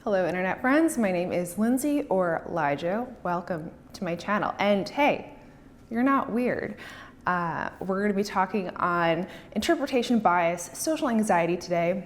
Hello internet friends, my name is Lindsay or Lijo. Welcome to my channel. And hey, you're not weird. We're going to be talking on interpretation bias, social anxiety today.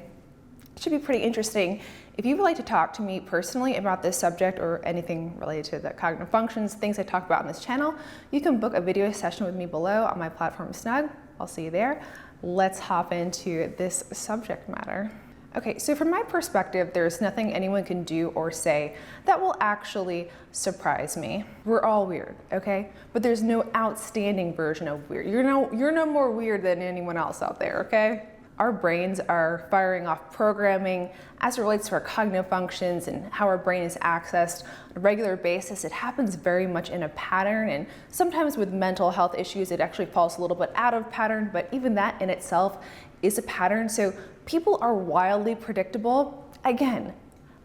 It should be pretty interesting. If you would like to talk to me personally about this subject or anything related to the cognitive functions, things I talk about on this channel, you can book a video session with me below on my platform Snug. I'll see you there. Let's hop into this subject matter. Okay, so from my perspective, there's nothing anyone can do or say that will actually surprise me. We're all weird, okay? But there's no outstanding version of weird. You're no more weird than anyone else out there, okay? Our brains are firing off programming as it relates to our cognitive functions and how our brain is accessed on a regular basis. It happens very much in a pattern, and sometimes with mental health issues, it actually falls a little bit out of pattern, but even that in itself is a pattern. So people are wildly predictable. Again,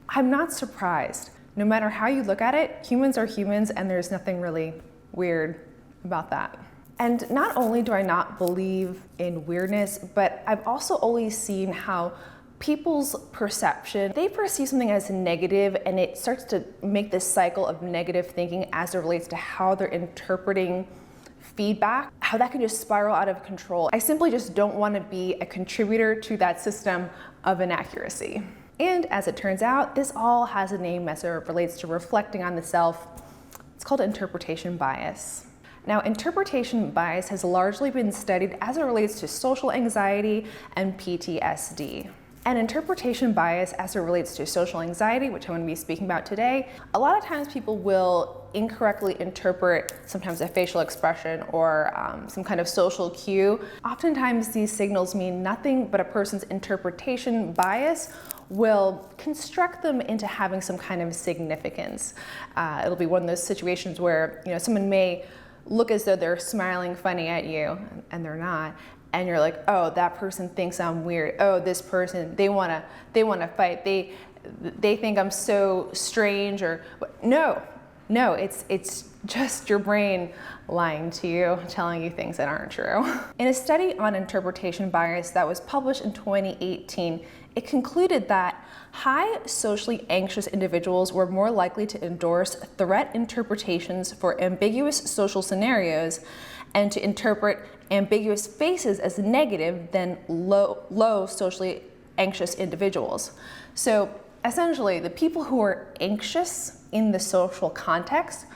I'm not surprised. No matter how you look at it, humans are humans, and there's nothing really weird about that. And not only do I not believe in weirdness, but I've also always seen how people's perception, they perceive something as negative, and it starts to make this cycle of negative thinking as it relates to how they're interpreting feedback, how that can just spiral out of control. I simply just don't want to be a contributor to that system of inaccuracy. And as it turns out, this all has a name as it relates to reflecting on the self. It's called interpretation bias. Now, interpretation bias has largely been studied as it relates to social anxiety and PTSD. And interpretation bias as it relates to social anxiety, which I'm going to be speaking about today, a lot of times people will incorrectly interpret sometimes a facial expression or some kind of social cue. Oftentimes these signals mean nothing, but a person's interpretation bias will construct them into having some kind of significance. It'll be one of those situations where someone may look as though they're smiling funny at you, and they're not. And you're like, oh, that person thinks I'm weird. Oh, this person, they wanna fight. They think I'm so strange. Or no, it's just your brain lying to you, telling you things that aren't true. In a study on interpretation bias that was published in 2018, it concluded that high socially anxious individuals were more likely to endorse threat interpretations for ambiguous social scenarios and to interpret ambiguous faces as negative than low socially anxious individuals. So essentially, the people who are anxious in the social context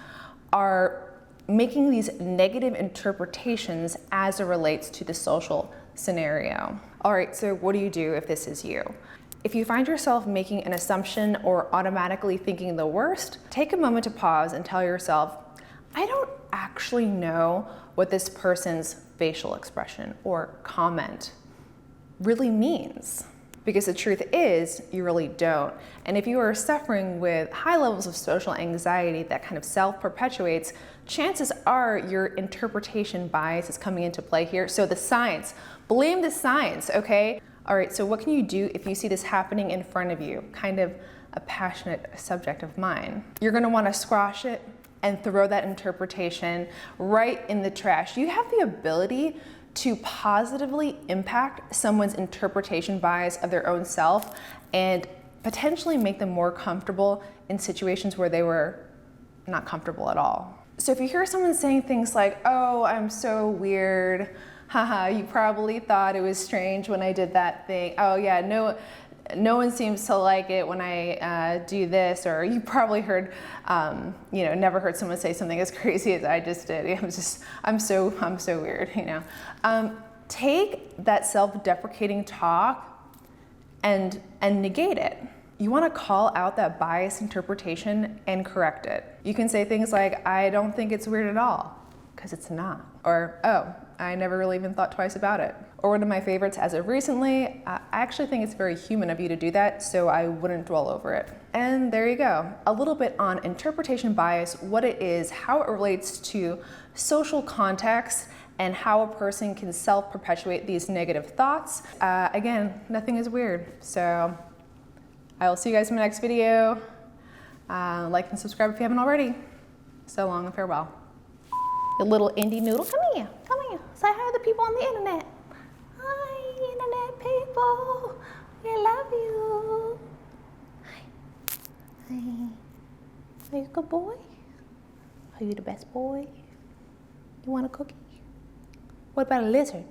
are making these negative interpretations as it relates to the social scenario. All right, so what do you do if this is you? If you find yourself making an assumption or automatically thinking the worst, take a moment to pause and tell yourself, I don't actually know what this person's facial expression or comment really means. Because the truth is, you really don't. And if you are suffering with high levels of social anxiety that kind of self-perpetuates, chances are your interpretation bias is coming into play here. So the science, blame the science, okay? All right, so what can you do if you see this happening in front of you? Kind of a passionate subject of mine. You're gonna wanna squash it and throw that interpretation right in the trash. You have the ability to positively impact someone's interpretation bias of their own self and potentially make them more comfortable in situations where they were not comfortable at all. So if you hear someone saying things like, oh, I'm so weird, haha, you probably thought it was strange when I did that thing. Oh yeah, no one seems to like it when I do this, or you probably heard, never heard someone say something as crazy as I just did. I'm so weird, Take that self-deprecating talk and negate it. You want to call out that biased interpretation and correct it. You can say things like, I don't think it's weird at all, because it's not. Or, oh, I never really even thought twice about it. Or one of my favorites as of recently, I actually think it's very human of you to do that, so I wouldn't dwell over it. And there you go. A little bit on interpretation bias, what it is, how it relates to social context, and how a person can self-perpetuate these negative thoughts. Again, nothing is weird. So I will see you guys in my next video. Like and subscribe if you haven't already. So long and farewell. You little indie noodle, come here. Say hi to the people on the internet. Hi, internet people. We love you. Are you a good boy? Are you the best boy? You want a cookie? What about a lizard?